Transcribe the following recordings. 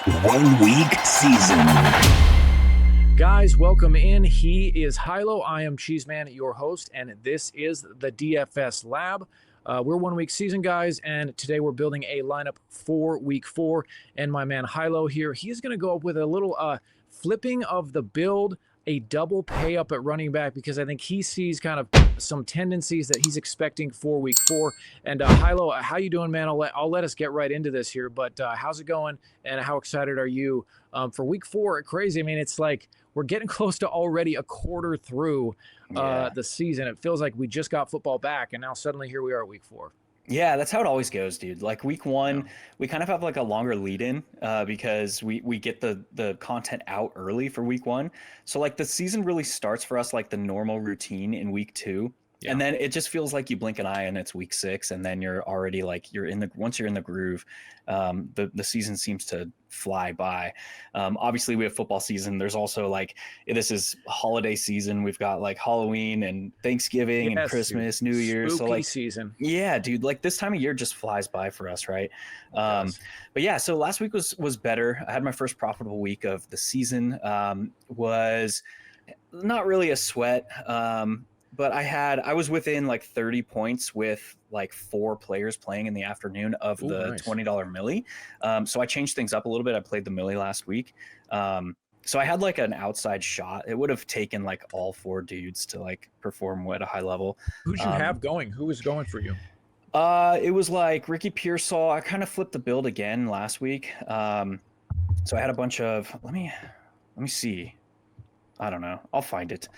1 week season. Guys, welcome in. He is Hilow. I am Cheeseman, your host, and this is the DFS Lab. We're 1 week season, guys, and today we're building a lineup for week 4. And my man Hilow here, he's going to go up with a little flipping of the build, a double pay up at running back, because I think he sees kind of some tendencies that he's expecting for week 4. And Hilow, how you doing, man? I'll let us get right into this here, but how's it going, and how excited are you for week 4? Crazy. I mean, it's like we're getting close to already a quarter through the season. It feels like we just got football back, and now suddenly here we are at week 4. Yeah, that's how it always goes, dude. Like week 1, we kind of have like a longer lead in because we get the content out early for week 1. So like the season really starts for us like the normal routine in week 2. Yeah. And then it just feels like you blink an eye and it's week 6, and then you're already like once you're in the groove, the season seems to fly by. Obviously we have football season. There's also like this is holiday season. We've got like Halloween and Thanksgiving and Christmas, dude. New Year's. Spooky so like season. Yeah, dude. Like this time of year just flies by for us, right? But yeah, so last week was better. I had my first profitable week of the season. Was not really a sweat. But I was within like 30 points with like 4 players playing in the afternoon of the nice. $20 milli. So I changed things up a little bit. I played the milli last week. So I had like an outside shot. It would have taken like all 4 dudes to like perform at a high level. Who'd you have going? Who was going for you? It was like Ricky Pearsall. I kind of flipped the build again last week. So I had a bunch of, let me see. I don't know. I'll find it.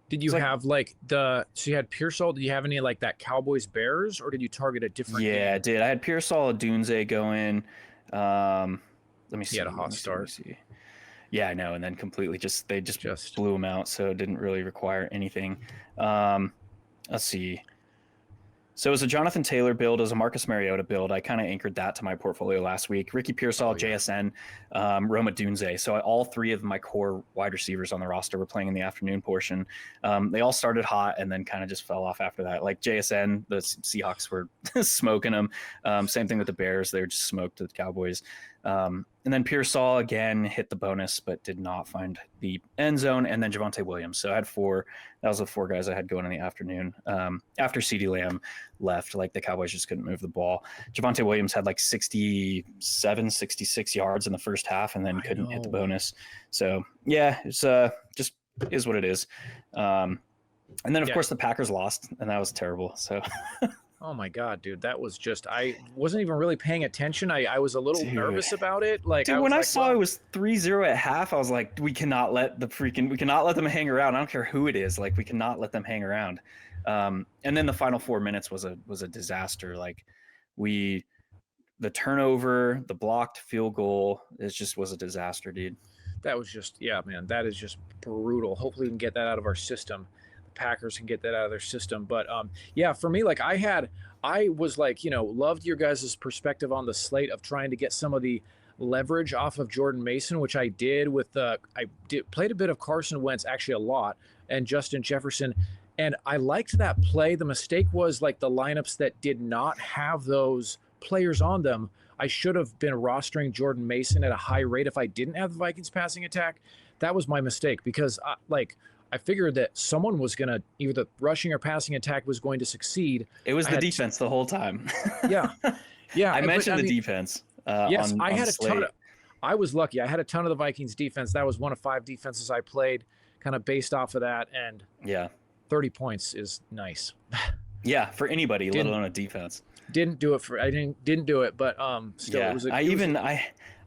Did you have so you had Pearsall? Did you have any like that Cowboys Bears, or did you target a different game? I did. I had Pearsall, Dunze going. Let me see. He had a hot start. Yeah, I know. And then completely they just blew him out. So it didn't really require anything. Let's see. So it was a Jonathan Taylor build, it was a Marcus Mariota build. I kind of anchored that to my portfolio last week. Ricky Pearsall, JSN, Roma Dunze. So all 3 of my core wide receivers on the roster were playing in the afternoon portion. They all started hot and then kind of just fell off after that. Like JSN, the Seahawks were smoking them. Same thing with the Bears. They were just smoked to the Cowboys. And then Pearsall again hit the bonus, but did not find the end zone. And then Javonte Williams. So I had 4. That was the 4 guys I had going in the afternoon. After CeeDee Lamb left, like the Cowboys just couldn't move the ball. Javonte Williams had like 67, 66 yards in the first half, and then couldn't hit the bonus. So yeah, it's just is what it is. And then of course the Packers lost, and that was terrible. So. Oh my God, dude, that was just, I wasn't even really paying attention. I was a little nervous about it. Like, dude, when I saw it was 3-0 at half, I was like, we cannot let them hang around. I don't care who it is. Like, we cannot let them hang around. And then the final 4 minutes was a disaster. Like the turnover, the blocked field goal, was a disaster, dude. That was just, yeah, man, that is just brutal. Hopefully we can get that out of our system. Packers can get that out of their system. But yeah, for me, like I was like, loved your guys' perspective on the slate of trying to get some of the leverage off of Jordan Mason, which I did with played a bit of Carson Wentz, actually a lot, and Justin Jefferson. And I liked that play. The mistake was like the lineups that did not have those players on them. I should have been rostering Jordan Mason at a high rate if I didn't have the Vikings passing attack. That was my mistake, because I figured that someone was going to, either the rushing or passing attack was going to succeed. It was the defense the whole time. Yeah. I mentioned the defense. Yes, I had a ton of, I was lucky. I had a ton of the Vikings defense. That was one of 5 defenses I played kind of based off of that. And 30 points is nice. Yeah, for anybody, let alone a defense. Didn't do it, but still it was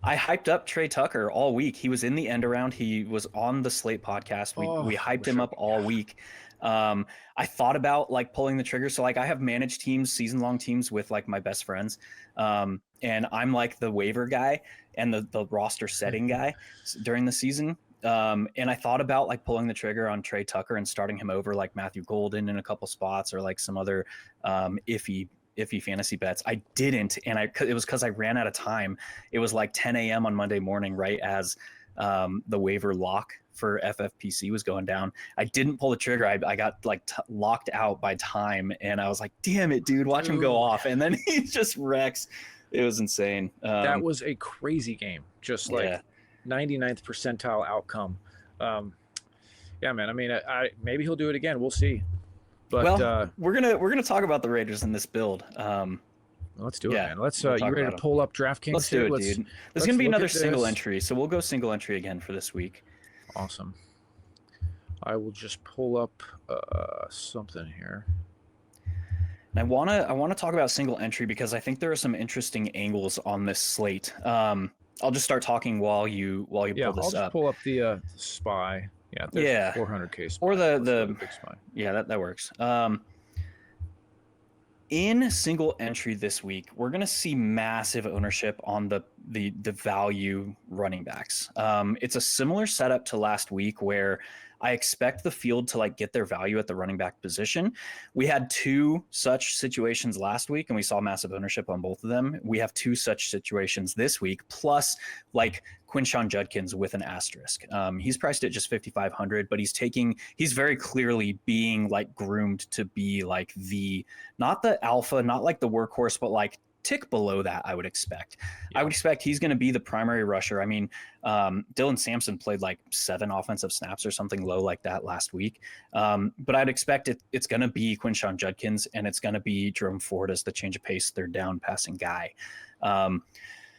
I hyped up Trey Tucker all week. He was in the end around. He was on the Slate podcast. We hyped him up all week. I thought about like pulling the trigger. So like I have managed teams, season-long teams with like my best friends. And I'm like the waiver guy and the roster setting guy during the season. And I thought about like pulling the trigger on Trey Tucker and starting him over like Matthew Golden in a couple spots, or like some other iffy fantasy bets. I didn't, and it was because I ran out of time. It was like 10 a.m. on Monday morning, right as the waiver lock for FFPC was going down. I didn't pull the trigger. I got like locked out by time, and I was like, damn it, dude, watch him go off. And then he just wrecks. It was insane. That was a crazy game. Just like Yeah. 99th percentile outcome. Yeah, man. I mean, maybe he'll do it again. We'll see. But well, we're gonna talk about the Raiders in this build. Let's do it, man. Let's. We'll you ready to pull up DraftKings? Let's do it, dude. There's gonna be another single entry, so we'll go single entry again for this week. Awesome. I will just pull up something here. And I wanna talk about single entry because I think there are some interesting angles on this slate. I'll just start talking while you pull this up. I'll just pull up the SPY. Yeah, there's 400K SPY. Or the big SPY. Yeah, that works. In single entry this week, we're going to see massive ownership on the value running backs. It's a similar setup to last week where I expect the field to like get their value at the running back position. We had two such situations last week and we saw massive ownership on both of them. We have two such situations this week, plus like Quinshon Judkins with an asterisk. He's priced at just 5,500, but he's very clearly being like groomed to be like not the alpha, not like the workhorse, but like tick below that, I would expect. Yeah. I would expect he's going to be the primary rusher. I mean, Dylan Sampson played like 7 offensive snaps or something low like that last week. But I'd expect it's going to be Quinshon Judkins and it's going to be Jerome Ford as the change of pace, third down passing guy.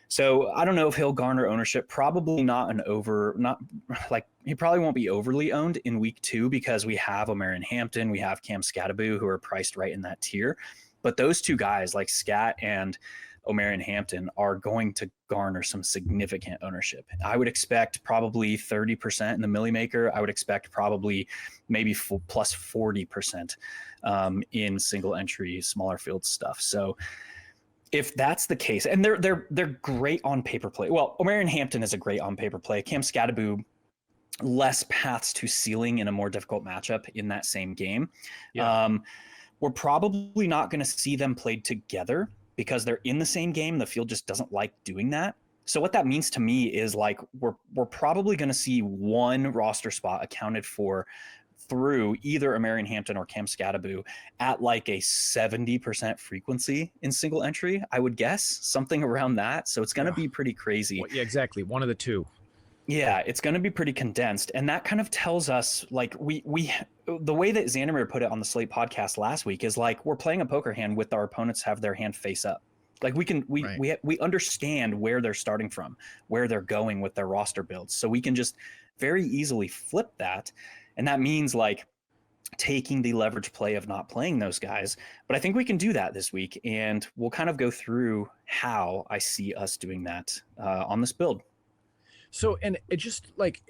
So I don't know if he'll garner ownership. Probably he probably won't be overly owned in week 2 because we have Omarion Hampton, we have Cam Scatterbo who are priced right in that tier. But those two guys like Scat and Omarion Hampton are going to garner some significant ownership. I would expect probably 30% in the Millie Maker. I would expect probably maybe plus 40% in single entry, smaller field stuff. So if that's the case, and they're great on paper play. Well, Omarion Hampton is a great on paper play. Cam Scatterbo, less paths to ceiling in a more difficult matchup in that same game. Yeah. We're probably not going to see them played together because they're in the same game. The field just doesn't like doing that. So what that means to me is like we're probably going to see one roster spot accounted for through either Omarion Hampton or Cam Scatterbo at like a 70% frequency in single entry, I would guess, something around that. So it's going to be pretty crazy. Well, yeah, exactly. One of the two. Yeah, it's going to be pretty condensed. And that kind of tells us like the way that Xandermere put it on the Slate podcast last week is like, we're playing a poker hand with our opponents have their hand face up. Like we understand where they're starting from, where they're going with their roster builds. So we can just very easily flip that. And that means like taking the leverage play of not playing those guys. But I think we can do that this week. And we'll kind of go through how I see us doing that on this build. So, and it just like,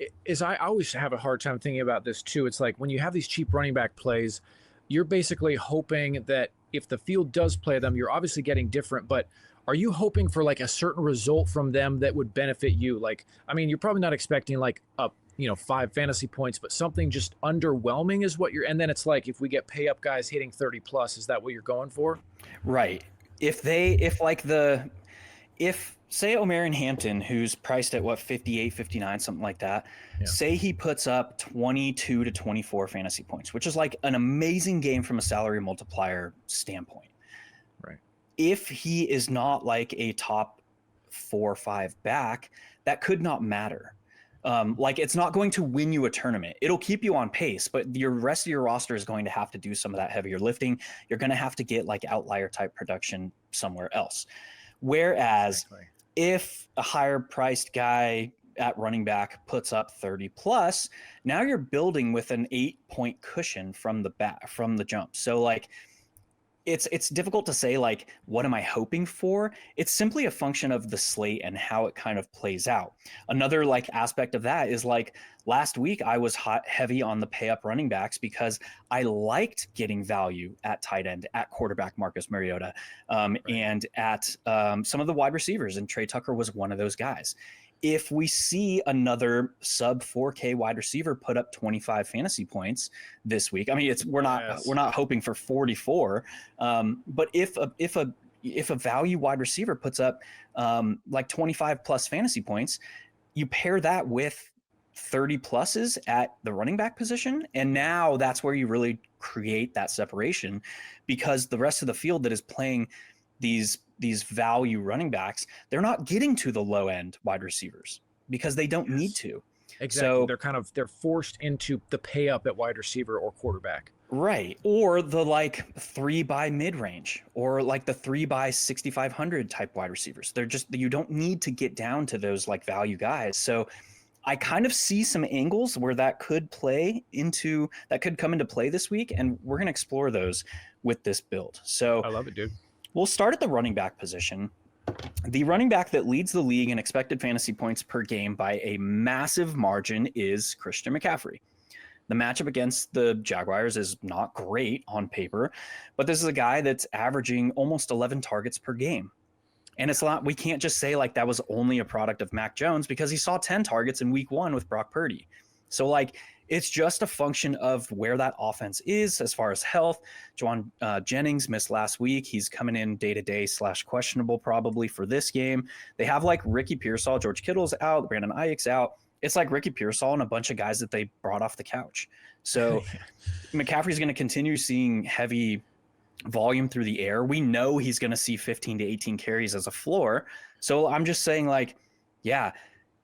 I always have a hard time thinking about this too. It's like when you have these cheap running back plays, you're basically hoping that if the field does play them, you're obviously getting different, but are you hoping for like a certain result from them that would benefit you? Like, I mean, you're probably not expecting like 5 fantasy points, but something just underwhelming is what and then it's like, if we get pay up guys hitting 30 plus, is that what you're going for? Right. If say Omarion Hampton, who's priced at 58, 59, something like that, say he puts up 22 to 24 fantasy points, which is like an amazing game from a salary multiplier standpoint. Right. If he is not like a top 4 or 5 back, that could not matter. Like it's not going to win you a tournament. It'll keep you on pace, but the rest of your roster is going to have to do some of that heavier lifting. You're going to have to get like outlier type production somewhere else. Whereas if a higher priced guy at running back puts up 30 plus, now you're building with an 8-point cushion from the jump. So like it's difficult to say like, what am I hoping for? It's simply a function of the slate and how it kind of plays out. Another like aspect of that is like last week I was heavy on the pay up running backs because I liked getting value at tight end, at quarterback Marcus Mariota, and at some of the wide receivers, and Trey Tucker was one of those guys. If we see another sub 4K wide receiver put up 25 fantasy points this week, I mean, we're not hoping for 44, but if a value wide receiver puts up like 25 plus fantasy points, you pair that with 30 pluses at the running back position, and now that's where you really create that separation, because the rest of the field that is playing these value running backs, they're not getting to the low end wide receivers because they don't need to. Exactly. So, they're forced into the pay up at wide receiver or quarterback. Right. Or the like 3 by mid range, or like the 3 by 6,500 type wide receivers. They're just, you don't need to get down to those like value guys. So I kind of see some angles where that could come into play this week. And we're going to explore those with this build. So I love it, dude. We'll start at the running back position. The running back that leads the league in expected fantasy points per game by a massive margin is Christian McCaffrey. The matchup against the Jaguars is not great on paper, but this is a guy that's averaging almost 11 targets per game. And it's not, we can't just say like that was only a product of Mac Jones, because he saw 10 targets in week 1 with Brock Purdy. So like, it's just a function of where that offense is as far as health. Juwan Jennings missed last week. He's coming in day-to-day / questionable probably for this game. They have like Ricky Pearsall, George Kittle's out, Brandon Ayuk's out. It's like Ricky Pearsall and a bunch of guys that they brought off the couch. So McCaffrey's going to continue seeing heavy volume through the air. We know he's going to see 15 to 18 carries as a floor. So I'm just saying like, yeah,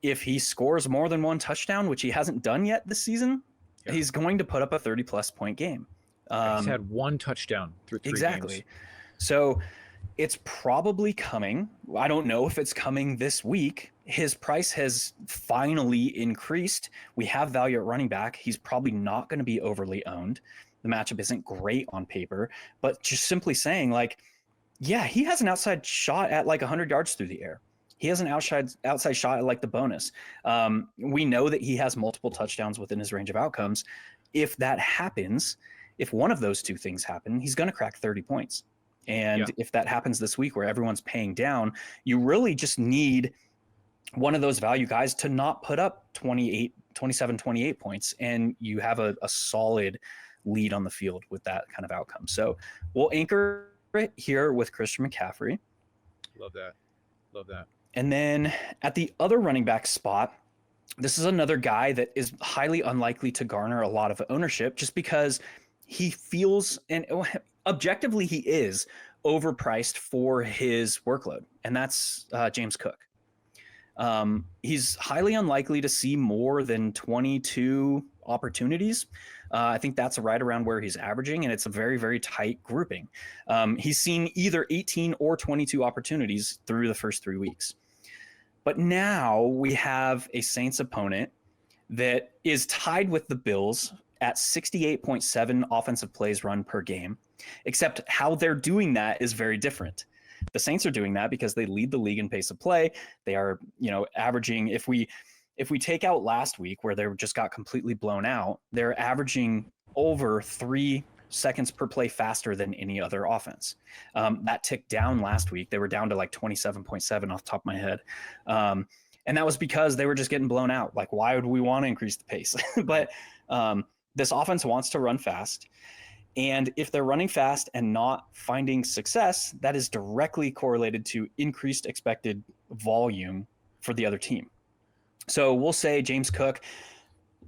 if he scores more than 1 touchdown, which he hasn't done yet this season, he's going to put up a 30-plus point game. He's had 1 touchdown through 3 exactly. games. So it's probably coming. I don't know if it's coming this week. His price has finally increased. We have value at running back. He's probably not going to be overly owned. The matchup isn't great on paper, but just simply saying like, yeah, he has an outside shot at like 100 yards through the air. He has an outside shot at like the bonus. We know that he has multiple touchdowns within his range of outcomes. If that happens, if one of those 2 things happen, he's going to crack 30 points. And if that happens this week where everyone's paying down, you really just need one of those value guys to not put up 27, 28 points. And you have a solid lead on the field with that kind of outcome. So we'll anchor it here with Christian McCaffrey. Love that. Love that. And then at the other running back spot, this is another guy that is highly unlikely to garner a lot of ownership just because he feels, and objectively he is, overpriced for his workload. And that's James Cook. He's highly unlikely to see more than 22 opportunities. I think that's right around where he's averaging, and it's a very, very tight grouping. He's seen either 18 or 22 opportunities through the first 3 weeks. But now we have a Saints opponent that is tied with the Bills at 68.7 offensive plays run per game, except how they're doing that is very different. The Saints are doing that because they lead the league in pace of play. They are, averaging, if we take out last week where they just got completely blown out, they're averaging over 3 seconds per play faster than any other offense. That ticked down last week. They were down to like 27.7 off the top of my head. And that was because they were just getting blown out. Like, why would we want to increase the pace? But this offense wants to run fast. And if they're running fast and not finding success, that is directly correlated to increased expected volume for the other team. So we'll say James Cook,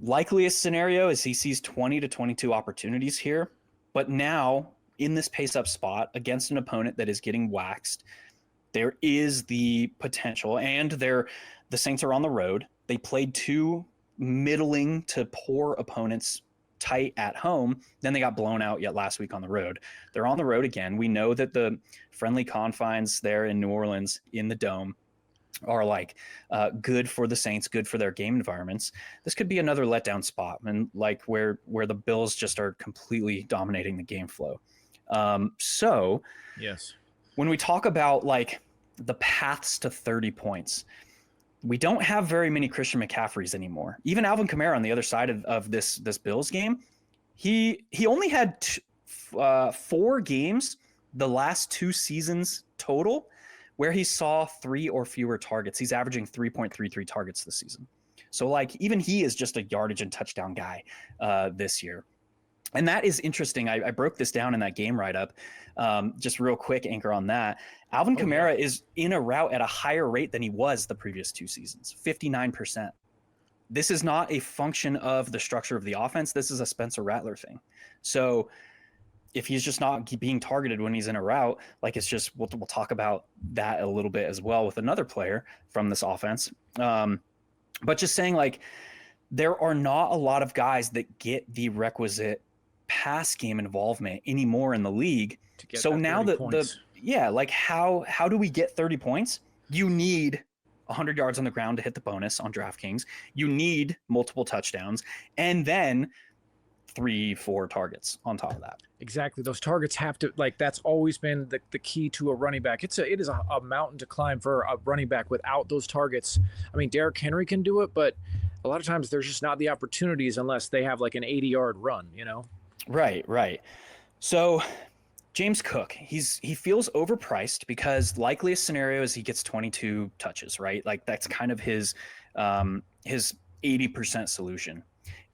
likeliest scenario is he sees 20 to 22 opportunities here. But now in this pace up spot against an opponent that is getting waxed, there is the potential, and the Saints are on the road. They played 2 middling to poor opponents tight at home. Then they got blown out yet last week on the road. They're on the road again. We know that the friendly confines there in New Orleans in the Dome are like good for the Saints, good for their game environments. This could be another letdown spot, and like where the Bills just are completely dominating the game flow. So yes, when we talk about like the paths to 30 points, we don't have very many Christian McCaffreys anymore. Even Alvin Kamara on the other side of this Bills game, he only had 4 games the last 2 seasons total where he saw 3 or fewer targets. He's averaging 3.33 targets this season. So like even he is just a yardage and touchdown guy this year. And that is interesting. I broke this down in that game write-up. Just real quick anchor on that. Alvin Kamara is in a route at a higher rate than he was the previous 2 seasons, 59%. This is not a function of the structure of the offense. This is a Spencer Rattler thing. So if he's just not being targeted when he's in a route, like it's just, we'll talk about that a little bit as well with another player from this offense. But just saying, like, there are not a lot of guys that get the requisite pass game involvement anymore in the league. So now like how do we get 30 points? You need 100 yards on the ground to hit the bonus on DraftKings. You need multiple touchdowns, and then 3-4 targets on top of that. Exactly. Those targets have to, like, that's always been the key to a running back. It is a mountain to climb for a running back without those targets. I mean, Derrick Henry can do it, but a lot of times there's just not the opportunities unless they have like an 80-yard run, you know? Right. So James Cook, he feels overpriced because likeliest scenario is he gets 22 touches, right? Like that's kind of his 80% solution.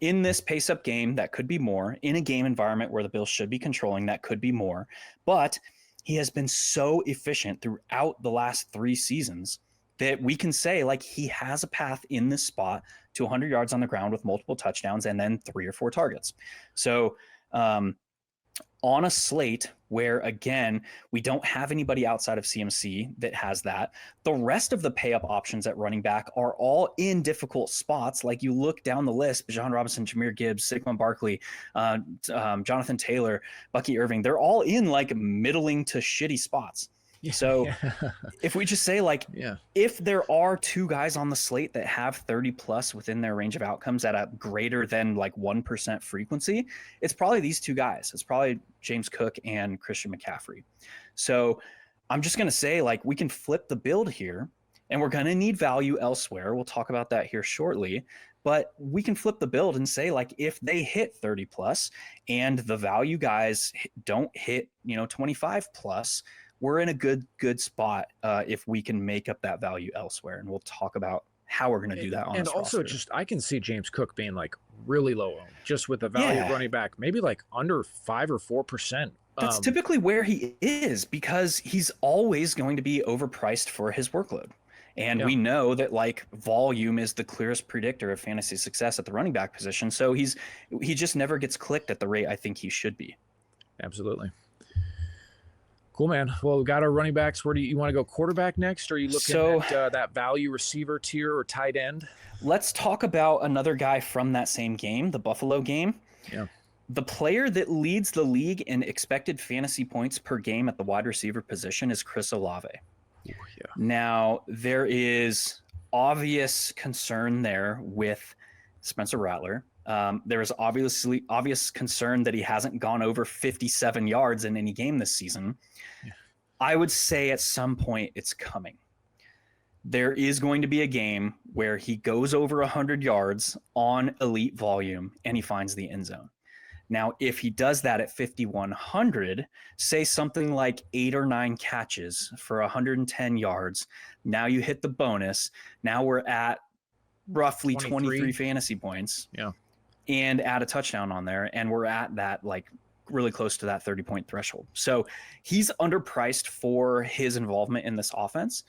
In this pace-up game, that could be more. In a game environment where the Bills should be controlling, that could be more. But he has been so efficient throughout the last 3 seasons that we can say, like, he has a path in this spot to 100 yards on the ground with multiple touchdowns and then 3 or 4 targets. So on a slate where, again, we don't have anybody outside of CMC that has that, the rest of the pay-up options at running back are all in difficult spots. Like you look down the list, Bijan Robinson, Jahmyr Gibbs, Saquon Barkley, Jonathan Taylor, Bucky Irving, they're all in like middling to shitty spots. So if we just say, like, if there are 2 guys on the slate that have 30 plus within their range of outcomes at a greater than like 1% frequency, it's probably these 2 guys. It's probably James Cook and Christian McCaffrey. So I'm just going to say, like, we can flip the build here and we're going to need value elsewhere. We'll talk about that here shortly, but we can flip the build and say, like, if they hit 30 plus and the value guys don't hit, 25 plus, we're in a good spot if we can make up that value elsewhere. And we'll talk about how we're going to do that on this also roster. Just, I can see James Cook being like really low owned, just with the value of running back, maybe like under 5 or 4%. That's typically where he is because he's always going to be overpriced for his workload. And we know that, like, volume is the clearest predictor of fantasy success at the running back position. So he just never gets clicked at the rate I think he should be. Absolutely. Cool, man. Well, we got our running backs. Where do you want to go? Quarterback next? Or are you looking at that value receiver tier or tight end? Let's talk about another guy from that same game, the Buffalo game. Yeah. The player that leads the league in expected fantasy points per game at the wide receiver position is Chris Olave. Ooh, yeah. Now, there is obvious concern there with Spencer Rattler. There is obvious concern that he hasn't gone over 57 yards in any game this season. Yeah. I would say at some point it's coming. There is going to be a game where he goes over 100 yards on elite volume and he finds the end zone. Now, if he does that at 5,100, say something like 8 or 9 catches for 110 yards, now you hit the bonus. Now we're at roughly 23 fantasy points. Yeah. And add a touchdown on there, and we're at that, like, really close to that 30-point threshold. So he's underpriced for his involvement in this offense.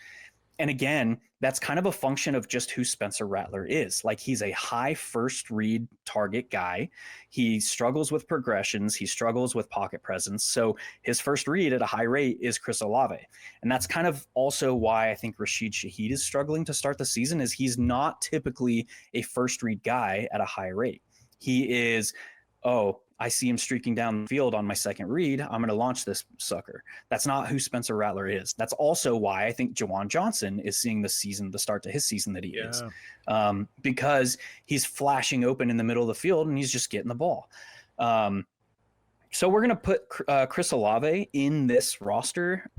And again, that's kind of a function of just who Spencer Rattler is. Like, he's a high first read target guy. He struggles with progressions. He struggles with pocket presence. So his first read at a high rate is Chris Olave. And that's kind of also why I think Rashid Shaheed is struggling to start the season, is he's not typically a first read guy at a high rate. He is, I see him streaking down the field on my second read, I'm going to launch this sucker. That's not who Spencer Rattler is. That's also why I think Juwan Johnson is seeing the start to his season that he is, because he's flashing open in the middle of the field and he's just getting the ball. So we're going to put Chris Olave in this roster,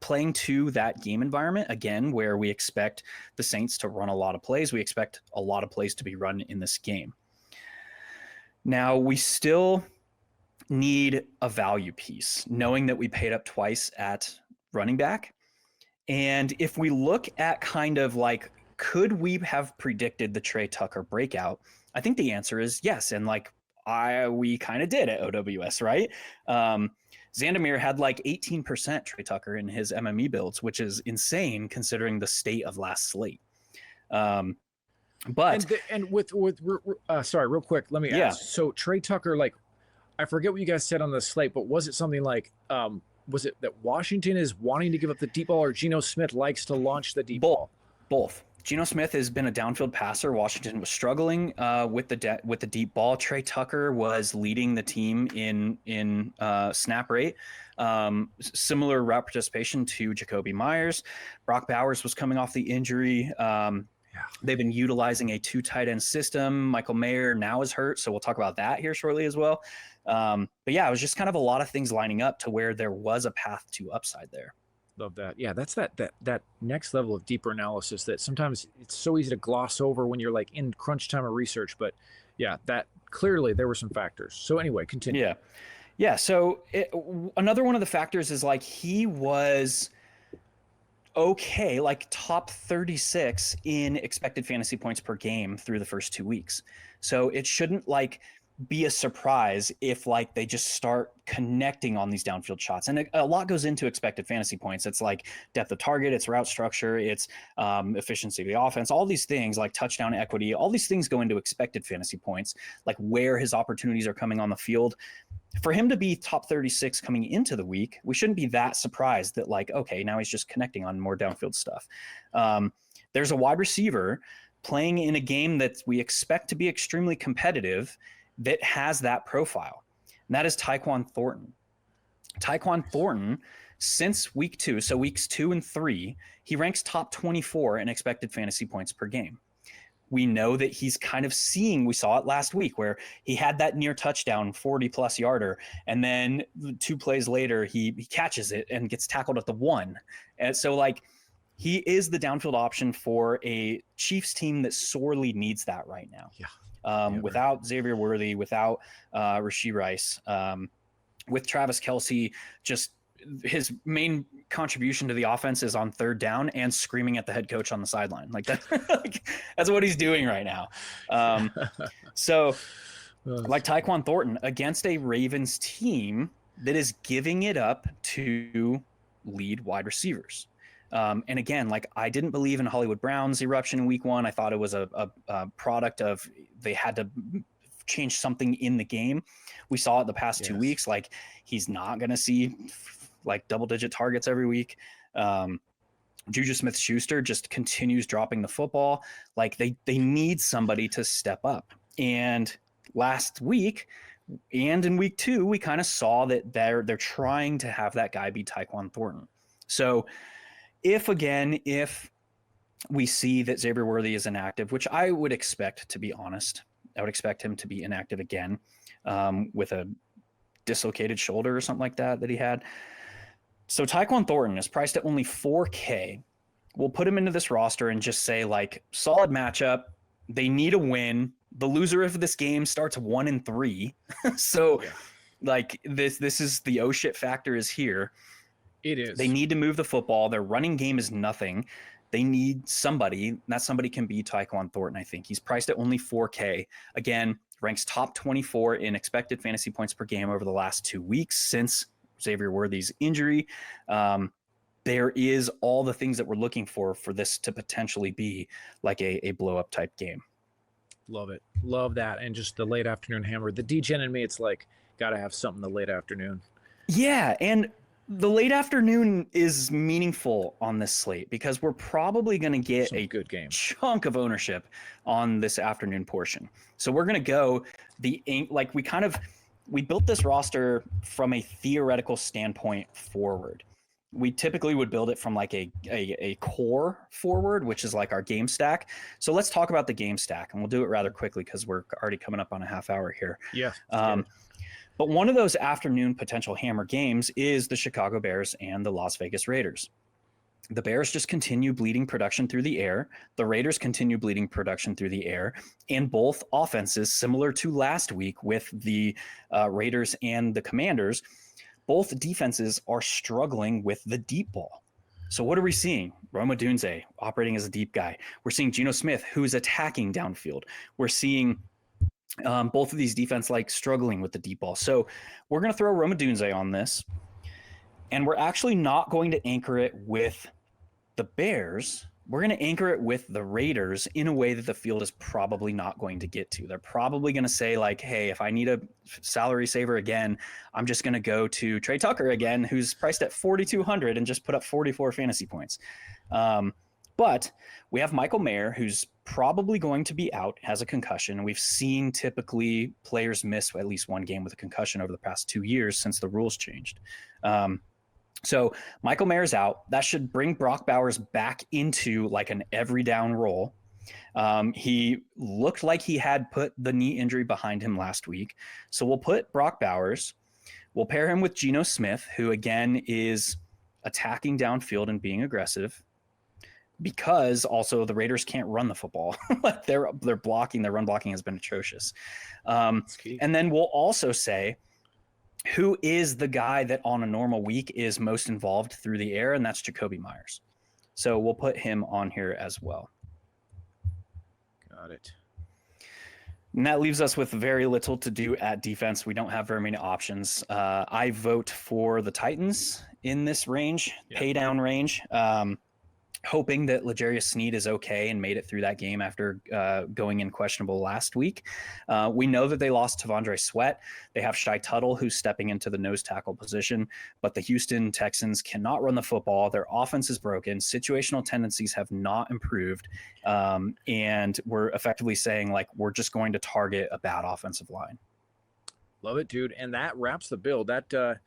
playing to that game environment, again, where we expect the Saints to run a lot of plays. We expect a lot of plays to be run in this game. Now, we still need a value piece, knowing that we paid up twice at running back. And if we look at kind of like, could we have predicted the Trey Tucker breakout? I think the answer is yes. And like we kind of did at OWS, right? Zandomir had like 18% Trey Tucker in his MME builds, which is insane considering the state of last slate. But real quick, let me ask. So Trey Tucker, like, I forget what you guys said on the slate, but was it something like, was it that Washington is wanting to give up the deep ball, or Geno Smith likes to launch the deep ball? Both. Geno Smith has been a downfield passer. Washington was struggling with the deep ball. Trey Tucker was leading the team in snap rate. Similar route participation to Jacoby Myers. Brock Bowers was coming off the injury. They've been utilizing a 2 tight end system. Michael Mayer now is hurt, so we'll talk about that here shortly as well. But yeah, it was just kind of a lot of things lining up to where there was a path to upside there. Love that. Yeah, that's that next level of deeper analysis that sometimes it's so easy to gloss over when you're like in crunch time of research. But yeah, that clearly there were some factors. So anyway, continue. Yeah. So another one of the factors is like he was okay, like top 36 in expected fantasy points per game through the first 2 weeks. So it shouldn't like be a surprise if like they just start connecting on these downfield shots. And a lot goes into expected fantasy points. It's like depth of target, it's route structure, it's efficiency of the offense, all these things like touchdown equity, all these things go into expected fantasy points, like where his opportunities are coming on the field. For him to be top 36 coming into the week, we shouldn't be that surprised that like, okay, now he's just connecting on more downfield stuff. There's a wide receiver playing in a game that we expect to be extremely competitive that has that profile, and that is Tyquan Thornton. Tyquan Thornton, since week 2, so weeks 2 and 3, he ranks top 24 in expected fantasy points per game. We know that he's kind of seeing, we saw it last week where he had that near touchdown 40+ yarder, and then 2 plays later he catches it and gets tackled at the 1. And so like he is the downfield option for a Chiefs team that sorely needs that right now. Without Xavier Worthy, without Rashee Rice, with Travis Kelce, just his main contribution to the offense is on 3rd down and screaming at the head coach on the sideline. Like that, like, that's what he's doing right now. So like Tyquan Thornton against a Ravens team that is giving it up to lead wide receivers. And again, like I didn't believe in Hollywood Brown's eruption in week 1. I thought it was a product of they had to change something in the game. We saw it the past 2 weeks. Like he's not going to see like double-digit targets every week. Juju Smith-Schuster just continues dropping the football. Like they need somebody to step up. And last week and in week 2, we kind of saw that they're trying to have that guy be Tyquan Thornton. So if we see that Xavier Worthy is inactive, which I would expect, to be honest, I would expect him to be inactive again with a dislocated shoulder or something like that he had. So Tyquan Thornton is priced at only $4K. We'll put him into this roster and just say like solid matchup. They need a win. The loser of this game starts 1-3. So like this is the oh shit factor is here. It is. They need to move the football. Their running game is nothing. They need somebody. That somebody can be Tyquan Thornton, I think. He's priced at only $4K. Again, ranks top 24 in expected fantasy points per game over the last 2 weeks since Xavier Worthy's injury. There is all the things that we're looking for this to potentially be like a blow-up type game. Love it. Love that. And just the late afternoon hammer. The DGen in me, it's like, got to have something the late afternoon. Yeah, and the late afternoon is meaningful on this slate because we're probably going to get a good game chunk of ownership on this afternoon portion. So we're going to go we built this roster from a theoretical standpoint forward. We typically would build it from like a core forward, which is like our game stack. So let's talk about the game stack, and we'll do it rather quickly because we're already coming up on a half hour here. Yeah. But one of those afternoon potential hammer games is the Chicago Bears and the Las Vegas Raiders. The Bears just continue bleeding production through the air. The Raiders continue bleeding production through the air. And both offenses, similar to last week with the Raiders and the Commanders, both defenses are struggling with the deep ball. So what are we seeing? Rome Odunze operating as a deep guy. We're seeing Geno Smith, who's attacking downfield. We're seeing both of these defense like struggling with the deep ball. So we're going to throw Rome Odunze on this, and we're actually not going to anchor it with the Bears. we're going to anchor it with the Raiders in a way that the field is probably not going to get to. They're probably going to say like, hey, if I need a salary saver again, I'm just going to go to Trey Tucker again, who's priced at 4,200 and just put up 44 fantasy points. But we have Michael Mayer, who's probably going to be out, has a concussion. We've seen typically players miss at least one game with a concussion over the past 2 years since the rules changed. So Michael Mayer's out. That should bring Brock Bowers back into like an every down role. He looked like he had put the knee injury behind him last week. So we'll put Brock Bowers. We'll pair him with Geno Smith, who again is attacking downfield and being aggressive, because also the Raiders can't run the football. Like they're blocking, their run blocking has been atrocious. And then we'll also say, who is the guy that on a normal week is most involved through the air, and that's Jakobi Meyers. So we'll put him on here as well. Got it. And that leaves us with very little to do at defense. We don't have very many options. I vote for the Titans in this range, pay down range. Hoping that L'Jarius Sneed is okay and made it through that game after going in questionable last week. We know that they lost T'Vondre Sweat. They have Shai Tuttle, who's stepping into the nose tackle position, but the Houston Texans cannot run the football. Their offense is broken. Situational tendencies have not improved. And we're effectively saying, like, we're just going to target a bad offensive line. Love it, dude. And that wraps the build. That,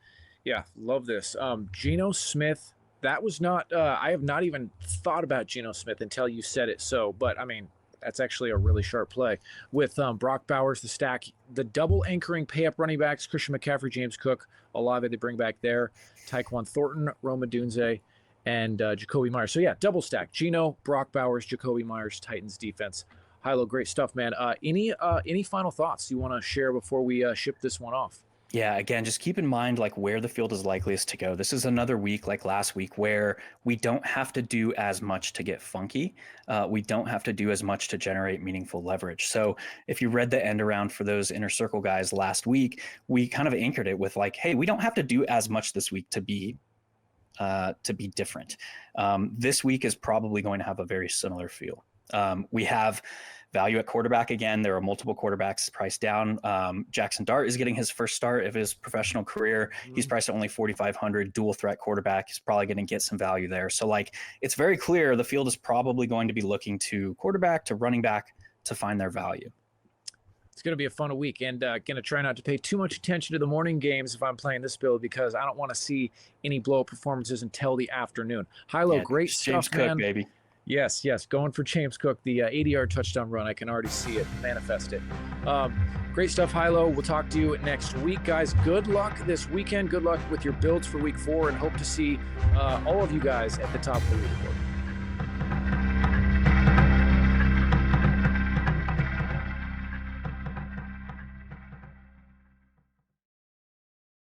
love this. Geno Smith. That was not, I have not even thought about Geno Smith until you said it. So, but I mean, that's actually a really sharp play with Brock Bowers, the stack, the double anchoring pay up running backs, Christian McCaffrey, James Cook, Olave, they bring back there, Tyquan Thornton, Rome Odunze, and Jakobi Meyers. So yeah, double stack, Geno, Brock Bowers, Jakobi Meyers, Titans defense. Hilo, great stuff, man. Any final thoughts you want to share before we ship this one off? Yeah, again, just keep in mind like where the field is likeliest to go. This is another week like last week where we don't have to do as much to get funky. We don't have to do as much to generate meaningful leverage. So if you read the end around for those inner circle guys last week, we kind of anchored it with like, hey, we don't have to do as much this week to be different. This week is probably going to have a very similar feel. We have value at quarterback again. There are multiple quarterbacks priced down. Jackson Dart is getting his first start of his professional career. He's priced at only 4,500. Dual threat quarterback. He's probably going to get some value there. So like, it's very clear the field is probably going to be looking to quarterback, to running back, to find their value. It's going to be a fun week, and going to try not to pay too much attention to the morning games if I'm playing this build, because I don't want to see any blow-up performances until the afternoon. Hilo, great stuff, James Cook, man. baby. Yes, going for James Cook, the 80-yard touchdown run. I can already see it, manifest it. Great stuff, Hilo. We'll talk to you next week, guys. Good luck this weekend. Good luck with your builds for week 4, and hope to see all of you guys at the top of the leaderboard.